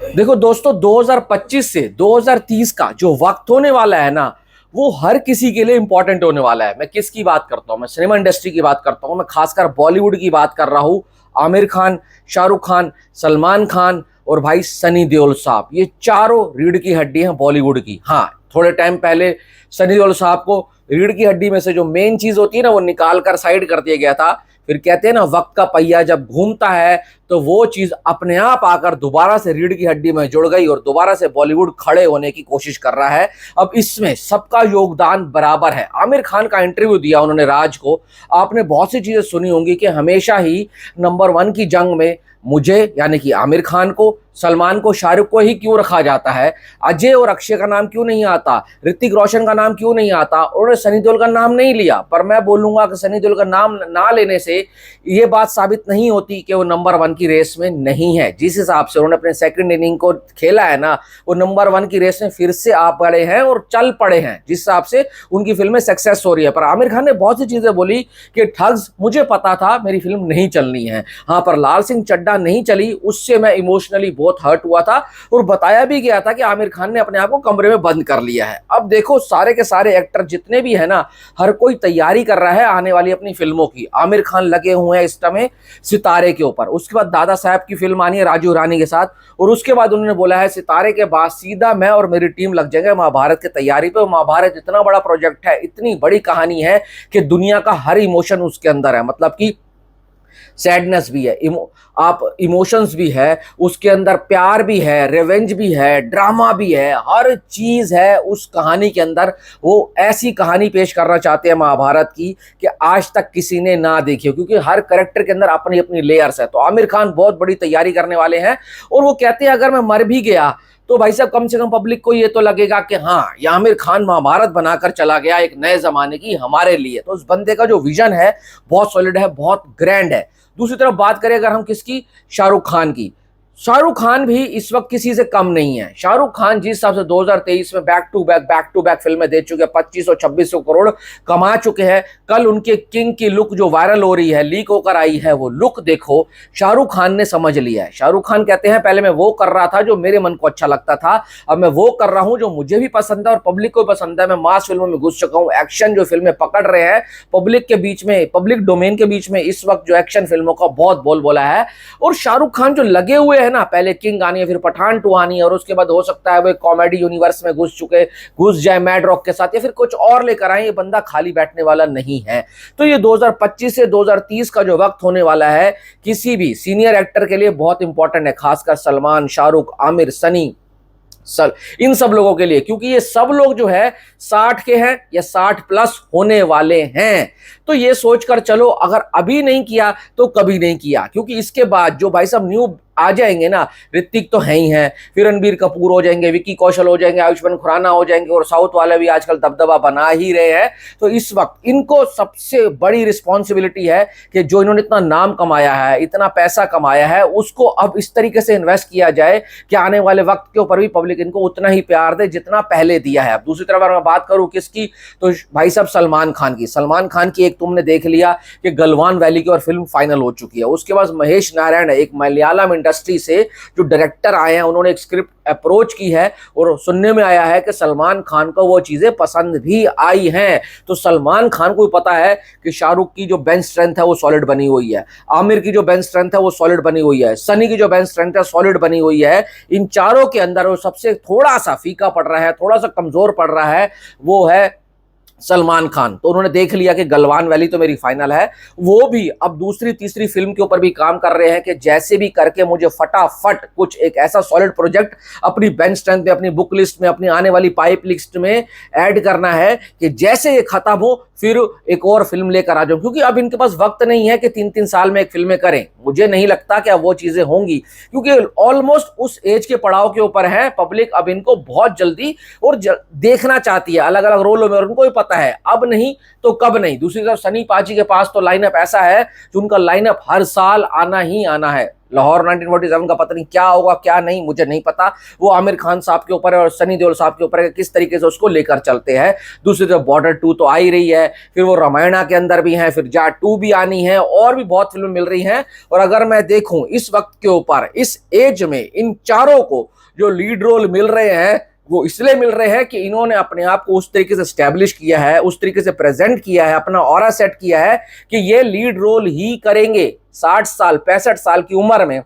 देखो दोस्तों, 2025 से 2030 का जो वक्त होने वाला है ना, वो हर किसी के लिए इंपॉर्टेंट होने वाला है। मैं किसकी बात करता हूं? मैं सिनेमा इंडस्ट्री की बात करता हूं। मैं खासकर बॉलीवुड की बात कर रहा हूं। आमिर खान, शाहरुख खान, सलमान खान और भाई सनी देओल साहब, ये चारों रीढ़ की हड्डी हैं बॉलीवुड की। हाँ, थोड़े टाइम पहले सनी देओल साहब को रीढ़ की हड्डी में से जो मेन चीज होती है ना, वो निकाल कर साइड कर दिया गया था। फिर कहते हैं ना, वक्त का पहिया जब घूमता है तो वो चीज अपने आप आकर दोबारा से रीढ़ की हड्डी में जुड़ गई और दोबारा से बॉलीवुड खड़े होने की कोशिश कर रहा है। अब इसमें सबका योगदान बराबर है। आमिर खान का इंटरव्यू दिया उन्होंने राज को, आपने बहुत सी चीजें सुनी होंगी कि हमेशा ही नंबर 1 की जंग में मुझे यानी कि आमिर खान को, सलमान को, शाहरुख को ही क्यों रखा जाता है? अजय और अक्षय का नाम क्यों नहीं आता? ऋतिक रोशन का नाम क्यों नहीं आता? उन्होंने सनी देओल का नाम नहीं लिया। पर मैं बोलूंगा कि सनी देओल का नाम ना लेने से ये बात साबित नहीं होती कि वो नंबर 1 की रेस में नहीं है। जिस हिसाब से उन्होंने अपने सेकंड इनिंग को खेला है ना, वो नंबर 1 की रेस में फिर से आ पड़े हैं और चल पड़े हैं, जिस हिसाब से उनकी फिल्में सक्सेस हो रही है। पर आमिर खान ने बहुत सी चीजें बोली कि ठग्स, मुझे पता था मेरी फिल्म नहीं चलनी है। हाँ, पर लाल सिंह चड्ढा नहीं चली, उससे मैं इमोशनली बहुत हर्ट हुआ था और बताया भी गया था कि आमिर खान ने अपने आप को कमरे में बंद कर लिया है। अब देखो, सारे के सारे एक्टर जितने भी है ना, हर कोई तैयारी कर रहा है आने वाली अपनी फिल्मों की। आमिर खान लगे हुए हैं इस समय सितारे के ऊपर, उसके बाद दादा साहब की फिल्म आनी है राजू रानी के साथ, और उसके बाद उन्होंने बोला है सितारे के बाद सीधा मैं और मेरी टीम लग जाएंगे महाभारत की तैयारी पे। महाभारत इतना बड़ा प्रोजेक्ट है, इतनी बड़ी कहानी है कि दुनिया का हर इमोशन उसके अंदर है। मतलब कि सैडनेस भी है, आप इमोशंस भी है उसके अंदर, प्यार भी है, रिवेंज भी है, ड्रामा भी है, हर चीज है उस कहानी के अंदर। वो ऐसी कहानी पेश करना चाहते हैं महाभारत की कि आज तक किसी ने ना देखी हो, क्योंकि हर कैरेक्टर के अंदर अपनी अपनी लेयर्स है। तो आमिर खान बहुत बड़ी तैयारी करने वाले हैं और वो कहते हैं अगर मैं मर भी गया तो भाई साहब कम से कम पब्लिक को ये तो लगेगा कि हाँ, ये आमिर खान महाभारत बनाकर चला गया एक नए जमाने की हमारे लिए। तो उस बंदे का जो विजन है बहुत सॉलिड है, बहुत ग्रैंड है। दूसरी तरफ बात करें अगर हम किसकी, शाहरुख खान की, शाहरुख खान भी इस वक्त किसी से कम नहीं है। शाहरुख खान जिस हिसाब से 2023 में बैक टू बैक फिल्में दे चुके हैं, 2500-2600 करोड़ कमा चुके हैं। कल उनके किंग की लुक जो वायरल हो रही है, लीक होकर आई है, वो लुक देखो, शाहरुख खान ने समझ लिया है। शाहरुख खान कहते हैं पहले मैं वो कर रहा था जो मेरे मन को अच्छा लगता था, अब मैं वो कर रहा हूं जो मुझे भी पसंद है और पब्लिक को पसंद है। मैं मास फिल्मों में घुस चुका हूं, एक्शन जो फिल्में पकड़ रहे हैं पब्लिक के बीच में, पब्लिक डोमेन के बीच में इस वक्त जो एक्शन फिल्मों का बहुत बोलबाला है। और शाहरुख खान जो लगे हुए हैं ना, पहले किंग आनी है, फिर पठान 2 आनी है, और उसके बाद हो सकता है वो कॉमेडी यूनिवर्स में घुस जाए मैड रॉक के साथ, या फिर कुछ और लेकर आए। ये बंदा खाली बैठने वाला नहीं है। तो ये 2025 से 2030 का जो वक्त होने वाला है किसी भी सीनियर एक्टर के लिए बहुत इंपॉर्टेंट है, खासकर सलमान, शाहरुख, आमिर, सनी, इन सब लोगों के लिए, क्योंकि ये सब लोग जो है 60 के हैं या 60 प्लस होने वाले हैं। तो ये सोचकर चलो, अगर अभी नहीं किया तो कभी नहीं किया, क्योंकि इसके बाद जो भाई साहब न्यू आ जाएंगे ना, ऋतिक तो है ही हैं, फिर रणबीर कपूर हो जाएंगे, विक्की कौशल हो जाएंगे, आयुष्मान खुराना हो जाएंगे, और साउथ वाले भी आजकल दबदबा बना ही रहे हैं। तो इस वक्त इनको सबसे बड़ी रिस्पॉन्सिबिलिटी है कि जो इन्होंने इतना नाम कमाया है, इतना पैसा कमाया है, उसको अब इस तरीके से इन्वेस्ट किया जाए कि आने वाले वक्त के ऊपर भी पब्लिक इनको उतना ही प्यार दे जितना पहले दिया है। अब दूसरी तरफ अगर मैं बात करूं किसकी, तो भाई साहब सलमान खान की। सलमान खान की एक तुमने देख लिया कि गलवान वैली की और फिल्म फाइनल हो चुकी है। उसके बाद महेश नारायण, एक मलयालम इंडस्ट्री से जो डायरेक्टर आए हैं, उन्होंने एक स्क्रिप्ट अप्रोच की है और सुनने में आया है कि सलमान खान को वो चीजें पसंद भी आई हैं। तो सलमान खान को भी पता है कि शाहरुख की जो बेंच स्ट्रेंथ है वो सॉलिड बनी हुई है, आमिर की जो बेंच स्ट्रेंथ है वो सॉलिड बनी हुई है, सनी की जो बेंच स्ट्रेंथ है सॉलिड बनी हुई है। इन चारों के अंदर वो सबसे थोड़ा सा फीका पड़ रहा है, थोड़ा सा कमजोर पड़ रहा है, वो है सलमान खान। तो उन्होंने देख लिया कि गलवान वैली तो मेरी फाइनल है। वो भी अब दूसरी तीसरी फिल्म के ऊपर भी काम कर रहे हैं कि जैसे भी करके मुझे फटाफट कुछ एक ऐसा सॉलिड प्रोजेक्ट अपनी बेंच स्ट्रेंथ में, अपनी बुक लिस्ट में, अपनी आने वाली पाइप लिस्ट में ऐड करना है कि जैसे ये खत्म हो फिर एक और फिल्म लेकर आ जाऊं। क्योंकि अब इनके पास वक्त नहीं है कि 3-3 साल में एक फिल्में करें। मुझे नहीं लगता कि अब वो चीजें होंगी, क्योंकि ऑलमोस्ट उस एज के पड़ाव के ऊपर है पब्लिक। अब इनको बहुत जल्दी और देखना चाहती है अलग अलग रोलों में, और उनको भी पता है अब नहीं तो कब नहीं। दूसरी तरफ सनी पाजी के पास तो लाइनअप ऐसा है कि उनका लाइनअप हर साल आना ही आना है। लाहौर 1947 का पता नहीं क्या होगा क्या नहीं, मुझे नहीं पता। वो आमिर खान साहब के ऊपर है और सनी देओल साहब के ऊपर है किस तरीके से उसको लेकर चलते हैं। दूसरी तरफ बॉर्डर 2 तो आ ही रही है, फिर वो रामायणा के अंदर भी है, फिर जाट 2 भी आनी है, और भी बहुत फिल्में मिल रही हैं। और अगर मैं देखूं इस वक्त के ऊपर, इस एज में इन चारों को जो लीड रोल मिल रहे हैं वो इसलिए मिल रहे हैं कि इन्होंने अपने आप को उस तरीके से स्टैब्लिश किया है, उस तरीके से प्रेजेंट किया है, अपना ऑरा सेट किया है कि ये लीड रोल ही करेंगे 60 साल 65 साल की उम्र में।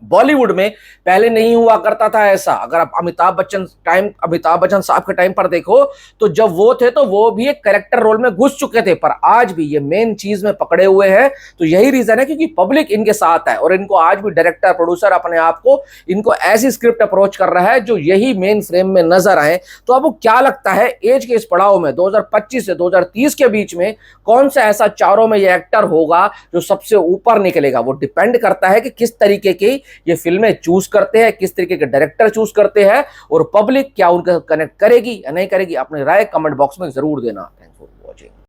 बॉलीवुड में पहले नहीं हुआ करता था ऐसा। अगर आप अमिताभ बच्चन साहब के टाइम पर देखो तो जब वो थे तो वो भी एक कैरेक्टर रोल में घुस चुके थे, पर आज भी ये मेन चीज में पकड़े हुए हैं। तो यही रीजन है क्योंकि पब्लिक इनके साथ है और इनको आज भी डायरेक्टर प्रोड्यूसर अपने आप को इनको ऐसी स्क्रिप्ट अप्रोच कर रहा है जो यही मेन फ्रेम में नजर आए। तो आपको क्या लगता है एज के इस पड़ाव में 2025 से 2030 के बीच में कौन सा ऐसा चारों में ये एक्टर होगा जो सबसे ऊपर निकलेगा? वो डिपेंड करता है कि किस तरीके की ये फिल्में चूज करते हैं, किस तरीके के डायरेक्टर चूज करते हैं, और पब्लिक क्या उनका कनेक्ट करेगी या नहीं करेगी। अपनी राय कमेंट बॉक्स में जरूर देना। Thanks for watching.